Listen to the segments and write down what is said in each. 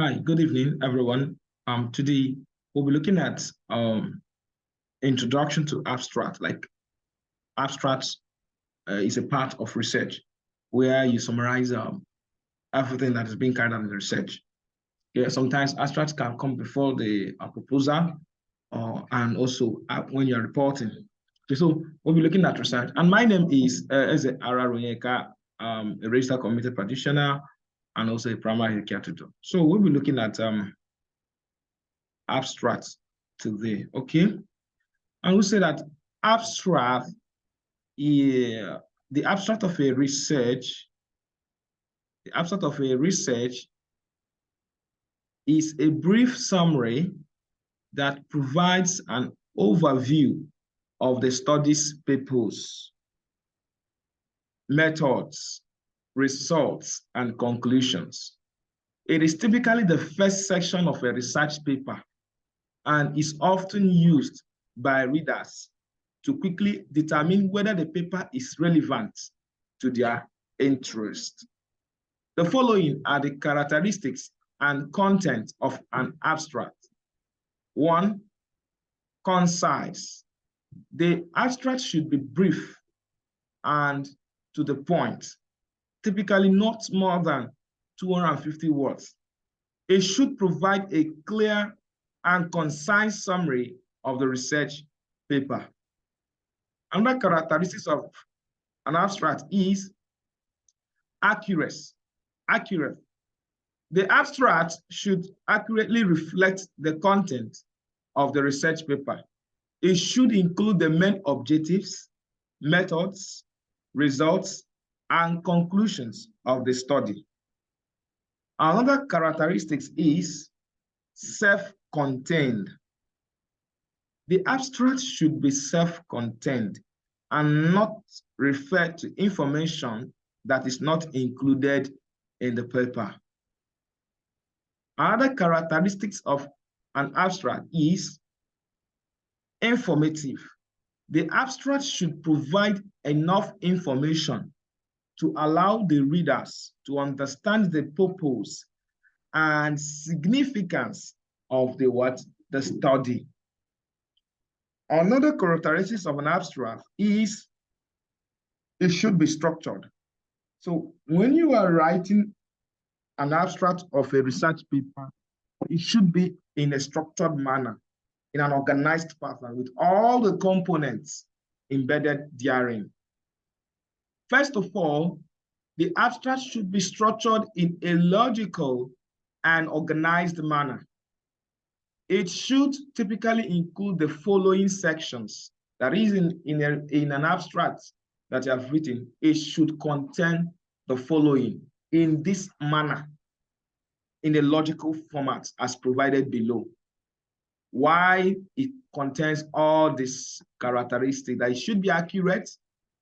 Hi, good evening, everyone. Today we'll be looking at introduction to abstract. Like abstract is a part of research where you summarize everything that is being carried out in the research. Yeah, sometimes abstracts can come before the proposal, and also when you're reporting. Okay, so we'll be looking at research. And my name is Eze Araronyeka, a registered community practitioner and also a primary care tutor. So we'll be looking at abstract today, okay? And we say that abstract, yeah, the abstract of a research, the abstract of a research is a brief summary that provides an overview of the study's purpose, methods, results, and conclusions. It is typically the first section of a research paper and is often used by readers to quickly determine whether the paper is relevant to their interest. The following are the characteristics and content of an abstract. 1, concise. The abstract should be brief and to the point, typically not more than 250 words. It should provide a clear and concise summary of the research paper. Another characteristic of an abstract is accuracy. The abstract should accurately reflect the content of the research paper. It should include the main objectives, methods, results, and conclusions of the study. Another characteristic is self-contained. The abstract should be self-contained and not refer to information that is not included in the paper. Another characteristics of an abstract is informative. The abstract should provide enough information to allow the readers to understand the purpose and significance of the study. Another characteristic of an abstract is it should be structured. So when you are writing an abstract of a research paper, it should be in a structured manner, in an organized pattern with all the components embedded therein. First of all, the abstract should be structured in a logical and organized manner. It should typically include the following sections. That is, in an abstract that you have written, it should contain the following in this manner, in a logical format as provided below. Why it contains all these characteristics, that it should be accurate,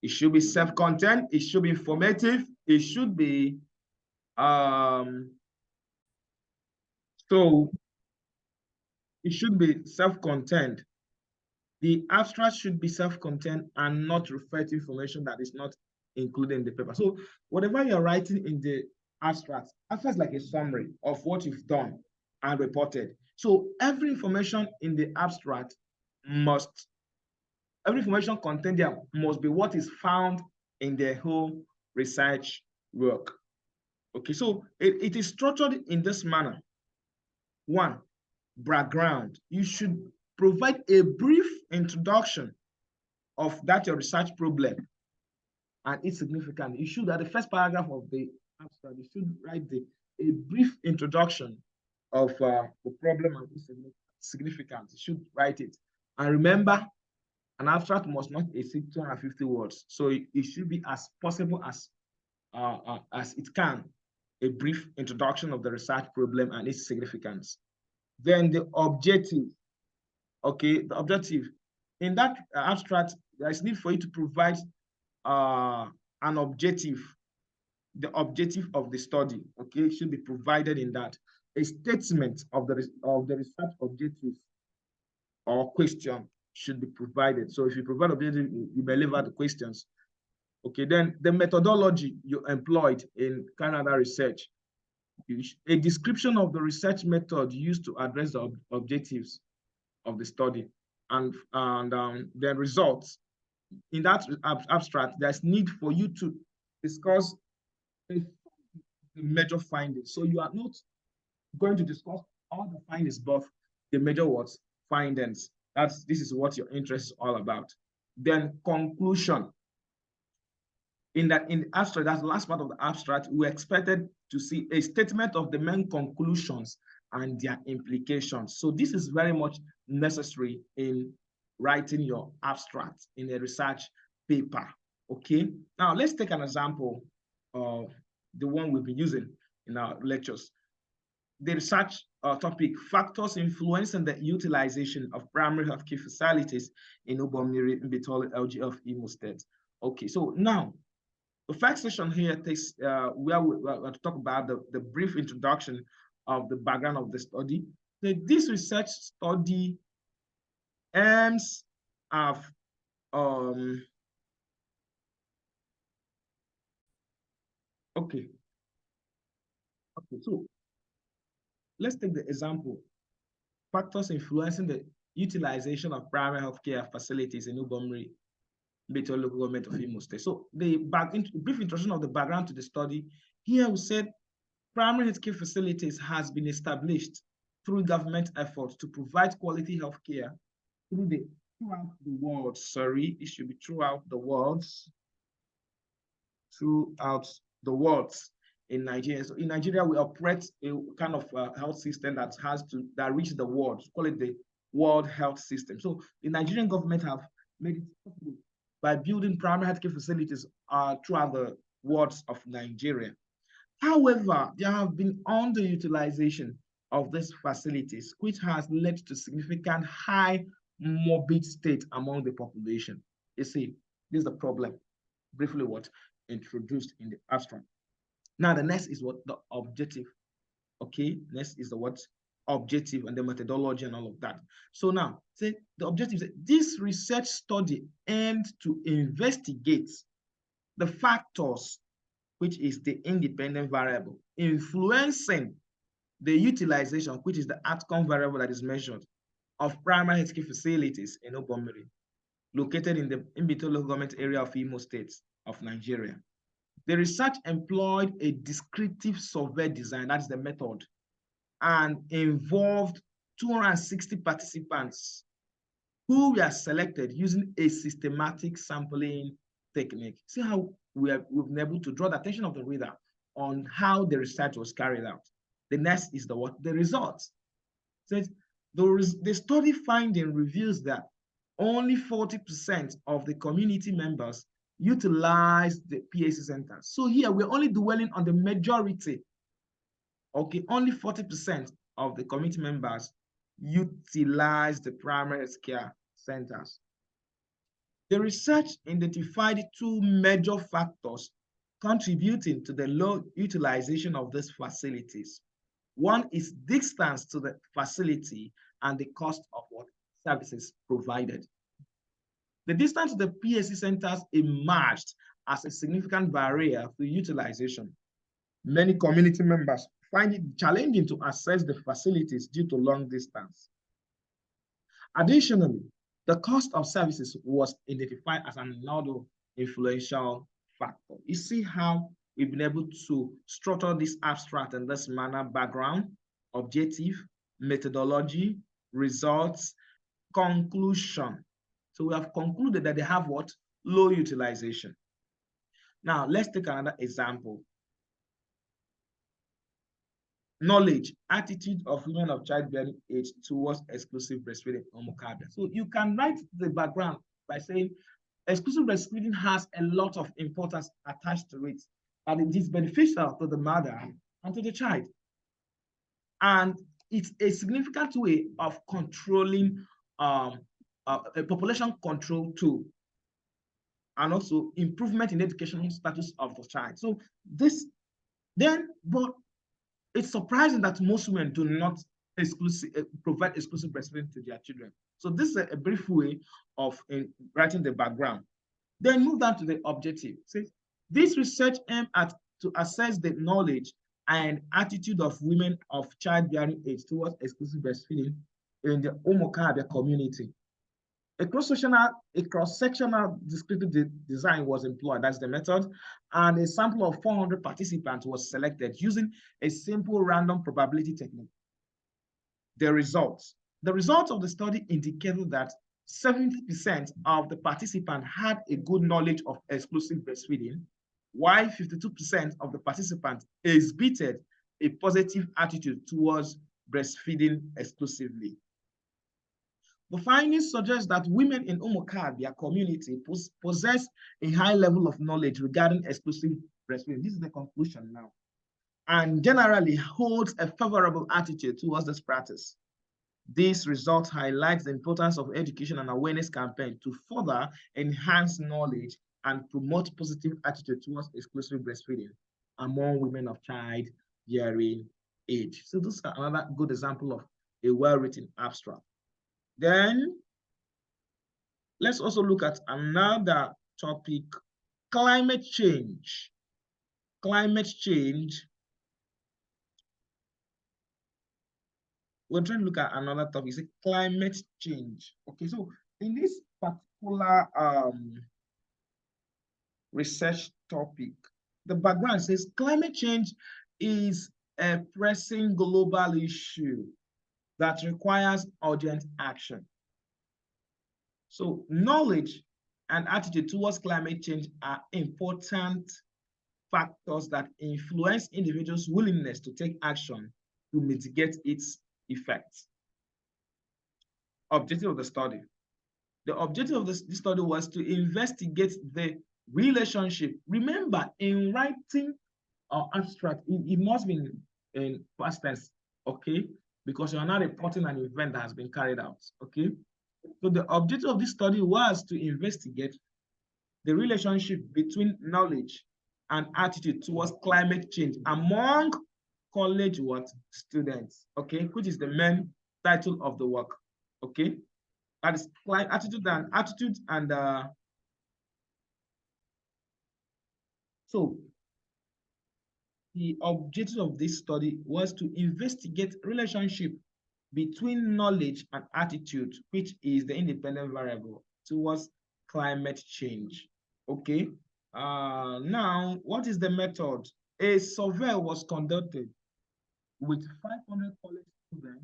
it should be self-contained, it should be informative, it should be it should be self-contained. The abstract should be self-contained and not refer to information that is not included in the paper. So whatever you're writing in the abstract is like a summary of what you've done and reported. So every information in the abstract every information contained there must be what is found in the whole research work. Okay, so it is structured in this manner. 1, background. You should provide a brief introduction of your research problem and its significance. You should, at the first paragraph of the abstract, you should write a brief introduction of the problem and its significance. You should write it. And remember, an abstract must not exceed 250 words. So it should be as possible as it can, a brief introduction of the research problem and its significance. Then the objective. Okay, the objective. In that abstract, there is need for you to provide an objective, the objective of the study. Okay, it should be provided in that. A statement of the research objective or question should be provided. So if you provide objective, you may leave out the questions. Okay, then the methodology you employed in Canada research. A description of the research method used to address the objectives of the study and the results. In that abstract, there's need for you to discuss the major findings. So you are not going to discuss all the findings, but the major words findings. This is what your interest is all about. Then conclusion. In the abstract, that's the last part of the abstract, we expected to see a statement of the main conclusions and their implications. So this is very much necessary in writing your abstract in a research paper. Okay, now let's take an example of the one we've been using in our lectures. The research topic, factors influencing the utilization of primary healthcare facilities in Ubomiri, Mbitoli, LG of Imo State. Okay, so now the first session here takes where we're to talk about the brief introduction of the background of the study. This research study aims at okay, so let's take the example, factors influencing the utilization of primary healthcare facilities in Ubomiri, Mbitoli local government of Imo State. So the brief introduction of the background to the study, here we said primary healthcare facilities has been established through government efforts to provide quality healthcare throughout the world. Sorry, it should be throughout the world. Throughout the world in Nigeria. So in Nigeria, we operate a kind of health system that reaches the world. Call it the World Health System. So the Nigerian government have made it possible by building primary healthcare facilities throughout the wards of Nigeria. However, there have been underutilization of these facilities, which has led to significant high morbid state among the population. You see, this is the problem. Briefly, what introduced in the abstract. Now, the next is what the objective. Okay, next is the what objective and the methodology and all of that. So now, say the objective is this research study aimed to investigate the factors, which is the independent variable, influencing the utilization, which is the outcome variable that is measured, of primary healthcare facilities in Ubomiri, located in the Mbitoli local government area of Imo State of Nigeria. The research employed a descriptive survey design, that's the method, and involved 260 participants who were selected using a systematic sampling technique. See how we've been able to draw the attention of the reader on how the research was carried out. The next is the results. So the study finding reveals that only 40% of the community members utilize the PAC centers. So here we're only dwelling on the majority. Okay, only 40% of the community members utilize the primary care centers. The research identified two major factors contributing to the low utilization of these facilities. One is distance to the facility and the cost of what services provided. The distance to the PAC centers emerged as a significant barrier to utilization. Many community members find it challenging to access the facilities due to long distance. Additionally, the cost of services was identified as another influential factor. You see how we've been able to structure this abstract in this manner: background, objective, methodology, results, conclusion. So we have concluded that they have what? Low utilization. Now, let's take another example. Knowledge, attitude of women of childbearing age towards exclusive breastfeeding or Mokabia. So you can write the background by saying exclusive breastfeeding has a lot of importance attached to it, and it is beneficial to the mother and to the child. And it's a significant way of controlling a population control tool, and also improvement in educational status of the child. So but it's surprising that most women do not provide exclusive breastfeeding to their children. So this is a brief way of writing the background. Then move down to the objective. So this research aimed to assess the knowledge and attitude of women of childbearing age towards exclusive breastfeeding in the Umuokabia community. A cross-sectional descriptive design was employed, that's the method, and a sample of 400 participants was selected using a simple random probability technique. The results of the study indicated that 70% of the participants had a good knowledge of exclusive breastfeeding, while 52% of the participants exhibited a positive attitude towards breastfeeding exclusively. The findings suggest that women in Umuokabia community possess a high level of knowledge regarding exclusive breastfeeding. This is the conclusion now. And generally holds a favorable attitude towards this practice. These results highlight the importance of education and awareness campaign to further enhance knowledge and promote positive attitude towards exclusive breastfeeding among women of childbearing age. So this is another good example of a well-written abstract. Then let's also look at another topic, climate change. Climate change. We're trying to look at another topic, it's climate change. Okay, so in this particular research topic, the background says climate change is a pressing global issue that requires urgent action. So knowledge and attitude towards climate change are important factors that influence individuals' willingness to take action to mitigate its effects. Objective of the study. The objective of this study was to investigate the relationship. Remember, in writing or abstract, it must be in past tense, okay? Because you are not reporting an event that has been carried out, okay? So the objective of this study was to investigate the relationship between knowledge and attitude towards climate change among college students, okay, which is the main title of the work, okay? That is attitude and so the objective of this study was to investigate relationship between knowledge and attitude, which is the independent variable towards climate change. Okay. Now, what is the method? A survey was conducted with 500 college students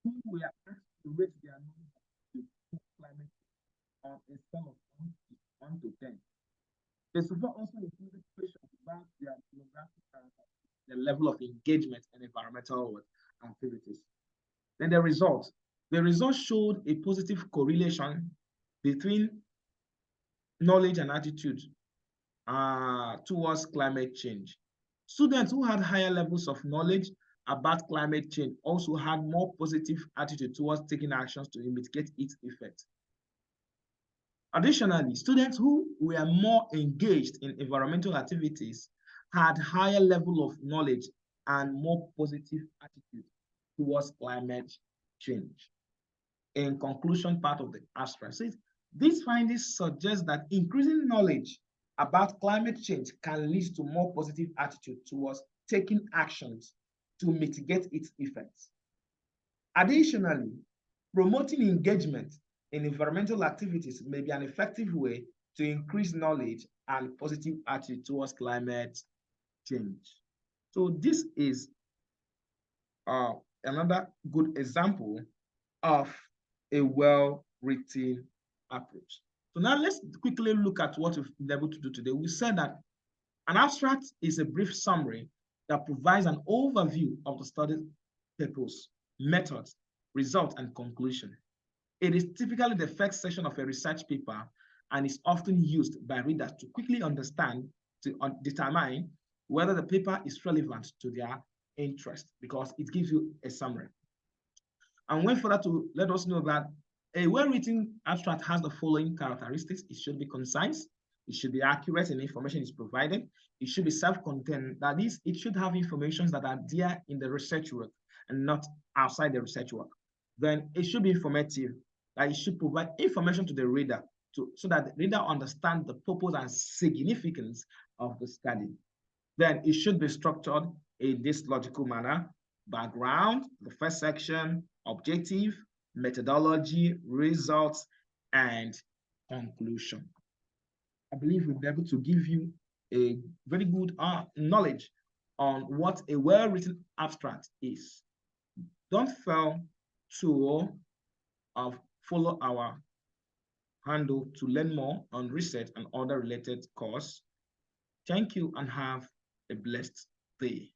who were asked to rate their knowledge of climate change on a scale of 1 to 10. The survey also included questions about their demographic characteristics, the level of engagement in environmental activities. Then the results showed a positive correlation between knowledge and attitude towards climate change. Students who had higher levels of knowledge about climate change also had more positive attitude towards taking actions to mitigate its effects. Additionally, students who were more engaged in environmental activities had higher level of knowledge and more positive attitude towards climate change. In conclusion part of the abstract says, these findings suggest that increasing knowledge about climate change can lead to more positive attitude towards taking actions to mitigate its effects. Additionally, promoting engagement in environmental activities may be an effective way to increase knowledge and positive attitude towards climate change. So this is another good example of a well-written approach. So now let's quickly look at what we've been able to do today. We said that an abstract is a brief summary that provides an overview of the study purpose, methods, results, and conclusion. It is typically the first section of a research paper and is often used by readers to quickly understand, to determine whether the paper is relevant to their interest because it gives you a summary. And went further to let us know that a well-written abstract has the following characteristics. It should be concise. It should be accurate in the information is provided. It should be self-contained. That is, it should have information that are there in the research work and not outside the research work. Then it should be informative. That it should provide information to the reader so that the reader understands the purpose and significance of the study. Then it should be structured. in this logical manner: background, the first section, objective, methodology, results, and conclusion. I believe we'll be able to give you a very good knowledge on what a well-written abstract is. Don't fail to follow our handle to learn more on research and other related courses. Thank you and have a blessed day.